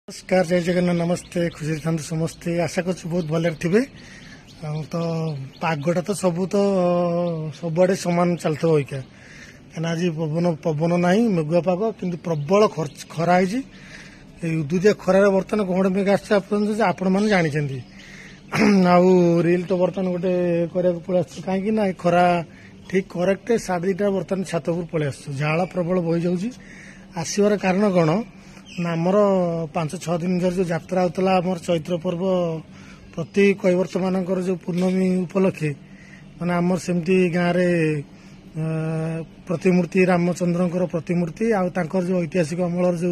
नमस्कार जय जगन्नाथ नमस्ते खुशी था समस्ते आशा कर बहुत भले थे तो पागटा तो सबुआड़े सामान चलते होइका क्या आज पवन पवन ना मेघुआ पाग कि प्रबल खरा उदुदिया खरार बर्तमान कौन मेघ आपण मैंने जानी आउ रिल तो बर्तमान गोटे पलि कहीं खरा ठीक करेक्ट 2:30 बर्तमान छात उपर पलि झाड़ प्रबल बही जाऊँगी आसवर कारण कौन ना आमर 5-6 दिन जो यात्रा होता आम चैत्र पर्व प्रति कैवर्त मानकर जो पूर्णमी उपलक्षे माने आमर सेमती गाँव प्रतिमूर्ति रामचंद्र प्रतिमूर्ति आर जो ऐतिहासिक अमलर जो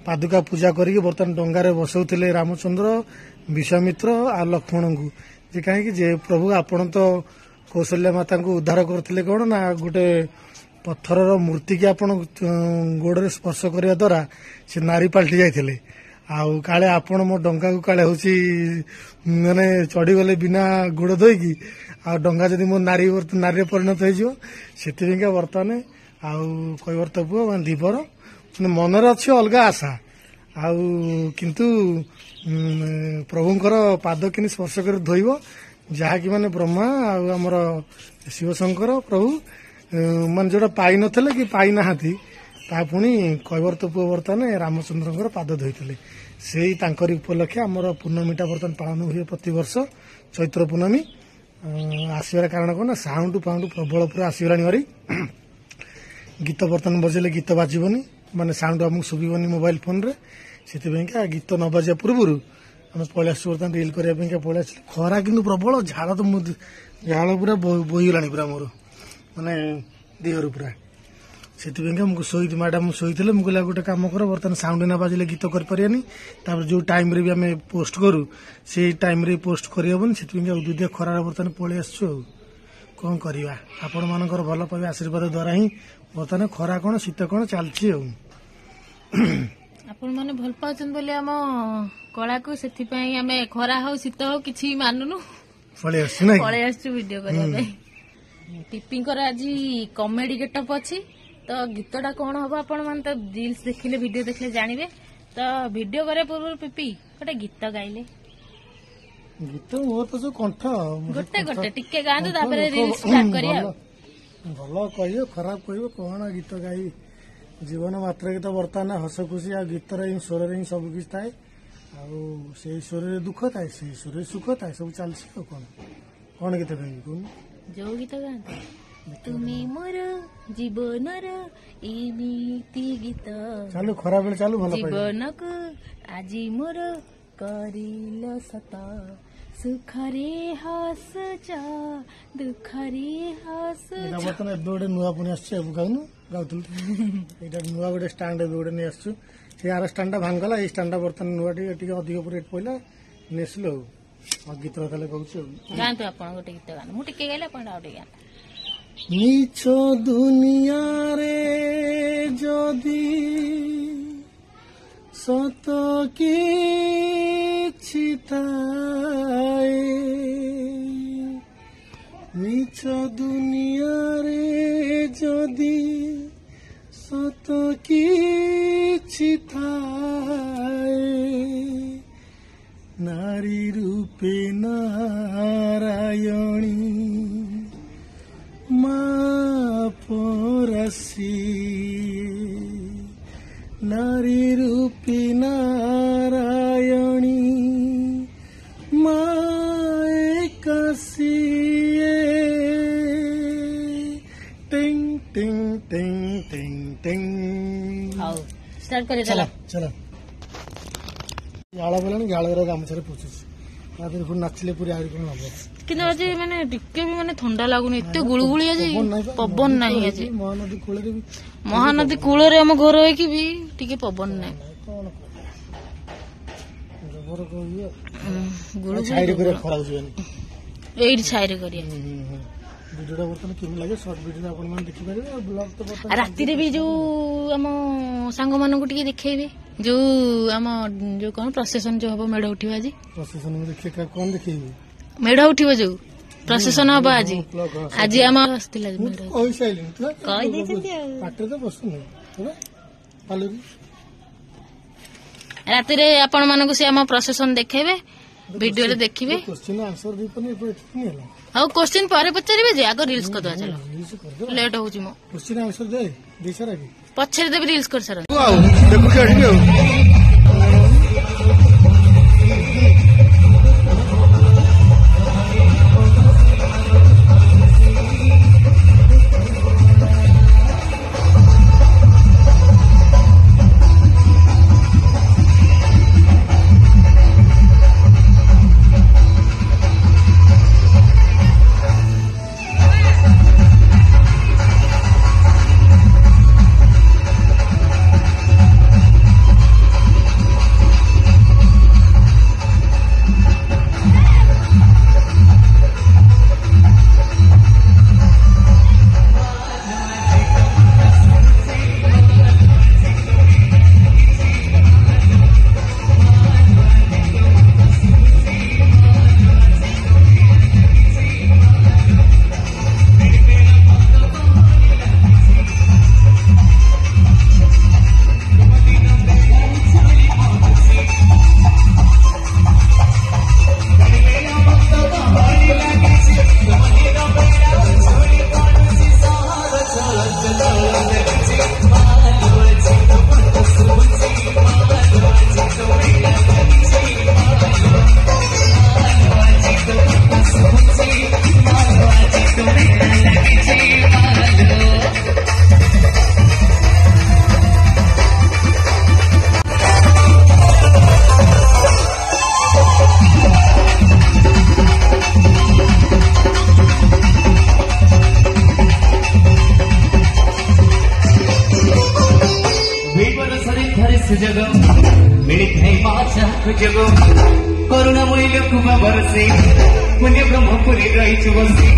पादुका पूजा करके बर्तमान डंगारे बसौले रामचंद्र विश्वामित्र आ लक्ष्मण को जे कहीं प्रभु आपण तो कौशल्या माता को उद्धार करते कौन ना गोटे पत्थर मूर्ति की आपण गोड़े स्पर्श करने द्वारा से नारी पलटि जाते काले आपण मो डंगा को काले हूँ माने चढ़ी गले बिना गोड़ धोईकी आ डंगा जदि मो नारी नारी परिणत हो बर्तमान कैवर्त पुओ मान दीपर मनर अच्छे अलग आशा किंतु प्रभुंकर पाद कि स्पर्श कर धोइब जहाँकि माने ब्रह्मा आमर शिवशंकर प्रभु मान जोटा पाई नथिले कि पाई नाहांती ता पुणी कैवर्त पुओ बर्तमान रामचंद्र पाद धोईले से उपलक्षे आमर पूर्णमीटा बर्तमान पालन हुए प्रतिवर्ष चैत्र पूर्णमी आसवर कारण कौन साउंड फाउंड प्रबल पूरा आसगला भारी गीत बर्तमान बजेले गीत बाजबनी माने साउंड आमको शुभनी मोबाइल फोन रे से गीत न बाजा पूर्व आम पलि आस बर्तमान रिल करने पलि खरा कि प्रबल झाड़ तो झाड़ पूरा बोहीगला पूरा मोर माने देहर पूरा से मुझे मैडम शोते मुझे गोटे कम कर बर्तमान साउंड ना बाजिले गीत कर जो टाइम रे भी आम पोस्ट करूँ से टाइम रे पोस्ट करहबन से उदुदिया खरार बर्तमान पलि आसु कौन करवा आपण मानकर भल पाइबा आशीर्वाद द्वारा ही बर्तमान खरा कौन शीत कौन चलती आपण माने भल पाउछन बोले हम कला को सेति पई हमें खरा हो शीत हो किछि मानुनु पलि आसु ना पलि आसु वीडियो करबा टिपिंकर आज कॉमेडी गेटअप अच्छी तो गीतटा कौन हम आपण मान तो रील्स देखिले वीडियो देखिले जानिबे तो वीडियो करे पूर्व पिपी गोटे गीत गाइले गीत मोर तो जो कंठ गोटे गोटे टिके गांदो तापर रील्स स्टार्ट करिया भल कहियो खराब कहियो कौन गीत गाई जीवन मात्र के तो बर्तमान हस खुशी आ गीत स्वर रे सब किछ थाए से स्वर दुख थाए से स्वर सुख थाए सब चलसी कौन कौन गीत गाई कौन जो गीत गाता तुमे मोर जीवनर एमिति गीत चालू खरा बेले चालू भल जीवन को आज मोर करिल सत सुखरे हस दुखरे हस बर्तमान एबे गोटे नुआ पुणी आसছে गाउनु गाउथुल एटा नुआ गोटे स्टैंड एबे गोटे नै आसछु से आर स्टैंड भांगला ए स्टैंड बर्तमान नुआ टी अधिक रेट पइला नेसलो गीत ताले कहूछु गांतु आपण गोटे गीत गान मु टिके गाइले आपण आउटे गान नीच दुनिया रे जदि सत किछि थाए नीच दुनिया रे जदि सत किछि थाए नारी रूपे नारायणी माँ परसी नारी रूपी नारायणी माँ एकासी टिंग टिंग टिंग टिंग टिंग आओ स्टार्ट करे चला चला गाला बोला गाला गामछारे पोछुछ नाचले पूरी आहुरी कौन हम कि आज मैंने टिके भी मैंने ठंडा लगुनि एत गुळगुळी आज पवन नाही आज महानदी कूल रे महानदी कूल रे हम घर होई कि भी टिके पवन नाही कौन जबर कहियो गुळगुळी छाइरे करे खराउ जनी एइड छाइरे करिया वीडियोटा बर्तमान केमि लागे शॉर्ट वीडियो आपण मान देखि पारे और ब्लॉग तो बर्तमान राति रे भी जो हम सांग मानन को टिके देखैबे जो हम जो कोन प्रोसेशन जो हबो मेढ उठिबा जी प्रोसेशन में देखि कौन देखिबे मेढ उठिबो जो प्रोसेशन हबो आज हम आस्तिला मेढ कहि साइलिन तो कहि देछन पाटे तो बसु नै हेबे पालुरी ରାତିରେ ଆପଣ ମାନଙ୍କୁ ସେ ଆମ ପ୍ରସେସନ ଦେଖେଇବେ ଭିଡିଓରେ ଦେଖିବେ। क्वेश्चन आंसर दे पने नहीं हला ଆଉ क्वेश्चन ପରେ ପଚାରିବେ ଯେ ଆଗ ରିଲ୍ସ କରିଦେବା ଚାଲ रील्स कर दो ଲେଟ୍ ହଉଛି ମୁଁ क्वेश्चन आंसर दे सारा की ପଛରେ ଦେବି ରିଲ୍ସ କରିସାରନ୍ତି। आओ देखो क्या ठीक है सुजग मिलित है माचा जग करुणामयी लोकमा बरसे पुण्य ब्रह्मपुरी रही बसी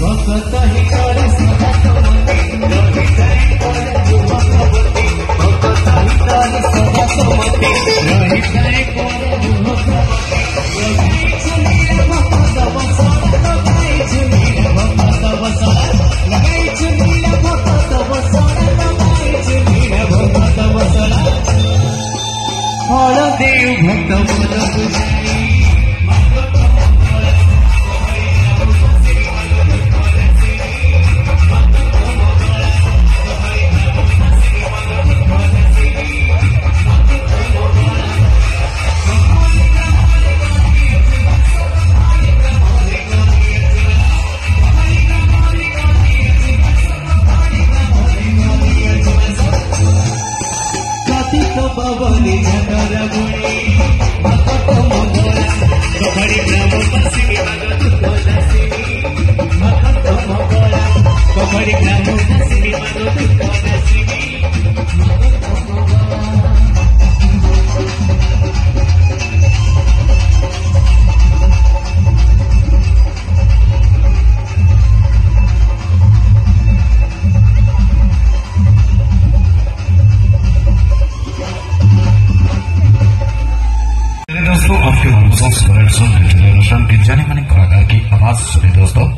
भक्त हितारे सदा समति रही करे पर भगवती भक्त हितारे सदा समति रही करे पर भगवती लगाई चुनिया भक्त बसरा लगाई चुनिया भक्त बसरा लगाई चुनिया भक्त बसरा लगाई चुनिया भक्त बसरा फल देव भक्त मन बुझाई पवनी झकर गुणी भक्त मोगरा कबड़ी ग्राम पसिनी मगत कोलसिनी भक्त मोगरा कबड़ी ग्राम पसिनी मगत कोलसिनी दोस्तों आपके मनपसंद सुपर टेलीविजन के जाने माने कलाकार की आवाज सुने दोस्तों।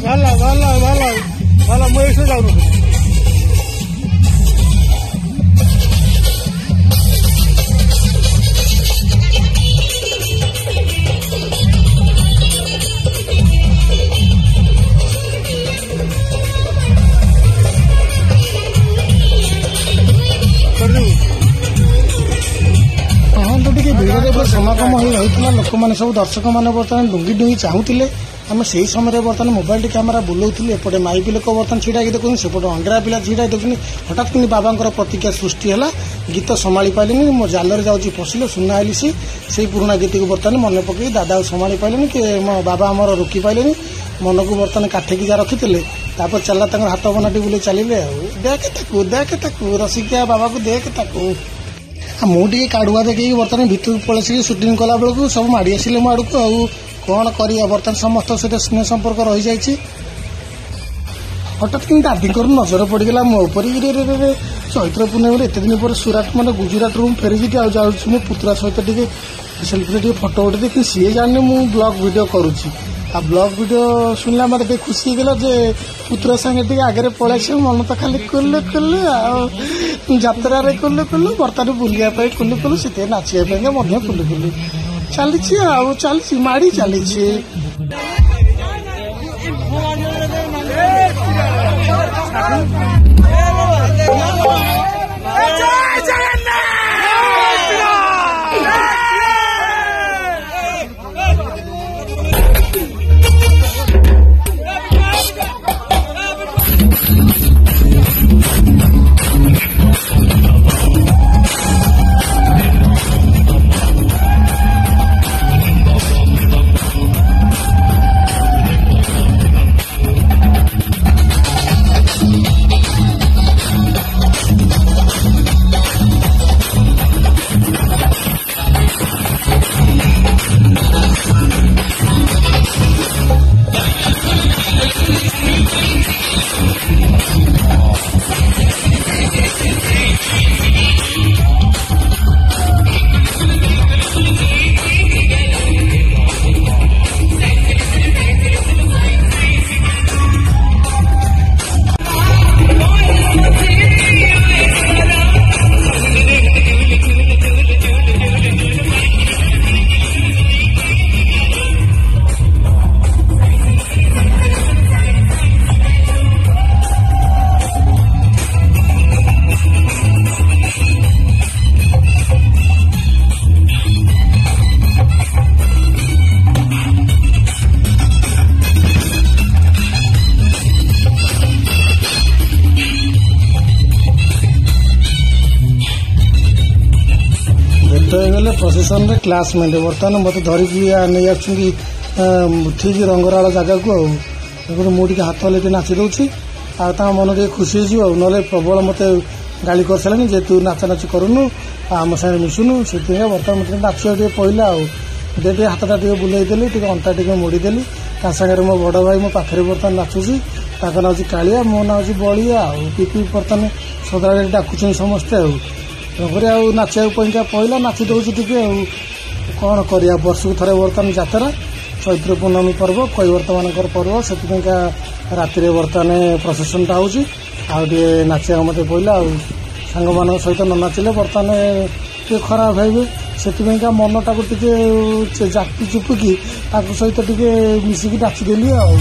वाला वाला वाला वाला मैं ऐसे जाऊँ समागम हो लोक मैंने सब दर्शक मैंने बर्तमान डुंगी डुंगी चाहूले आम से समय बर्तमान मोबाइल कैमेरा बुलाऊली एपटे माइपी लोक बर्तमान छिड़ा देखुन सेपटे अंडरा पिला छिड़ा देखुन हठात कि बाबा प्रतिज्ञा सृष्टि है गीत संभाली पारे मो जाल जाऊँगी फसिले सुना आइली से पुराणा गीत को बर्तमान मन पकई दादा संभाली पारे कि मो बाबा आमर रोकी पारे मन को बर्तमान काठेकी जा रखी चला हाथ बनाटी बुले चलिए देख रसिकिया बाबा को देख मुझे काढ़ुआ देखिए बर्तमान भितर पलैसी सुटिंग कला बेलू सब माड़ी आसिले मो आड़ को कौन कर बर्तमान समस्त सहित स्नेह संपर्क रही जाइए ହଠାତ୍ କିନ୍ତୁ ଦାଦିଙ୍କର ନଜର ପଡ଼ିଗଲା ମୋ ଉପରେ। ରେ ଚୈତ୍ର ପୂର୍ଣ୍ଣିମାରେ ଏତେ ଦିନ ପରେ ସୁରାଟ ମାନେ ଗୁଜୁରାଟରୁ ମୁଁ ଫେରିକି ଆଉ ଯାଉଛି ମୋ ପୁତୁରା ସହିତ ଟିକେ ସେଲ୍ଫିରେ ଟିକେ ଫଟୋ ଉଠେଇ କିନ୍ତୁ ସିଏ ଜାଣିନି ମୁଁ ବ୍ଲଗ୍ ଭିଡ଼ିଓ କରୁଛି। ଆଉ ବ୍ଲଗ୍ ଭିଡ଼ିଓ ଶୁଣିଲା ମୋତେ ଟିକେ ଖୁସି ହେଇଗଲା ଯେ ପୁତୁରା ସାଙ୍ଗେ ଟିକେ ଆଗରେ ପଳେଇ ଆସିବ। ମନ ତ ଖାଲି କୁଲୁ ଆଉ ଯାତ୍ରାରେ କୁଲୁ ବର୍ତ୍ତମାନ ବୁଲିବା ପାଇଁ କୁଲୁ ସେଥିପାଇଁ ନାଚିବା ପାଇଁକା ମଧ୍ୟ କୁଲୁ ଚାଲିଛି ଆଉ ଚାଲିଛି ମାଡ଼ି ଚାଲିଛି। ହେଇଗଲେ ପ୍ରସେସନରେ କ୍ଲାସମେଟ୍ ବର୍ତ୍ତମାନ ମୋତେ ଧରିକି ନେଇ ଆସୁଛନ୍ତି ଠିକ୍ ରଙ୍ଗରାଳ ଜାଗାକୁ। ଆଉ ଦେଖନ୍ତୁ ମୁଁ ଟିକେ ହାତ ହଲେଇ ନାଚି ଦେଉଛି ଆଉ ତାଙ୍କ ମନ ଟିକେ ଖୁସି ହେଇଯିବ। ଆଉ ନହେଲେ ପ୍ରବଳ ମୋତେ ଗାଳି କରିସାରିଲାଣି ଯେ ତୁ ନାଚାନାଚି କରୁନୁ ଆମ ସାଙ୍ଗରେ ମିଶୁନୁ। ସେଥିପାଇଁ ବର୍ତ୍ତମାନ ମୋତେ ନାଚିବାକୁ ଟିକେ ପଡ଼ିଲା। ଆଉ ଟିକେ ହାତଟା ଟିକେ ବୁଲେଇ ଦେଲି, ଟିକେ ଅଣ୍ଟା ଟିକେ ମୋଡ଼ିଦେଲି। ତା ସାଙ୍ଗରେ ମୋ ବଡ଼ ଭାଇ ମୋ ପାଖରେ ବର୍ତ୍ତମାନ ନାଚୁଛି। ତାଙ୍କ ନାଁ ହେଉଛି କାଳିଆ, ମୋ ନାଁ ହେଉଛି ବଳିଆ। ଆଉ ପିପି ବର୍ତ୍ତମାନ ସଦାବେଳେ ଡାକୁଛନ୍ତି ସମସ୍ତେ। ଆଉ ତେଣୁକରି ଆଉ ନାଚିବାକୁ ପାଇଁକା ପଡ଼ିଲା, ନାଚି ଦେଉଛି ଟିକେ। ଆଉ କ'ଣ କରିବା, ବର୍ଷକୁ ଥରେ ବର୍ତ୍ତମାନ ଯାତ୍ରା ଚୈତ୍ର ପୂର୍ଣ୍ଣମୀ ପର୍ବ କୈବର୍ତ୍ତମାନଙ୍କର ପର୍ବ। ସେଥିପାଇଁକା ରାତିରେ ବର୍ତ୍ତମାନ ପ୍ରସେସନଟା ହେଉଛି। ଆଉ ଟିକେ ନାଚିବାକୁ ମୋତେ ପଡ଼ିଲା। ଆଉ ସାଙ୍ଗମାନଙ୍କ ସହିତ ନ ନାଚିଲେ ବର୍ତ୍ତମାନ ଟିକେ ଖରାପ ଭାବିବେ। ସେଥିପାଇଁକା ମନଟାକୁ ଟିକେ ଜାକି ଚୁପୁକି ତାଙ୍କ ସହିତ ଟିକେ ମିଶିକି ନାଚିଦେଲି ଆଉ।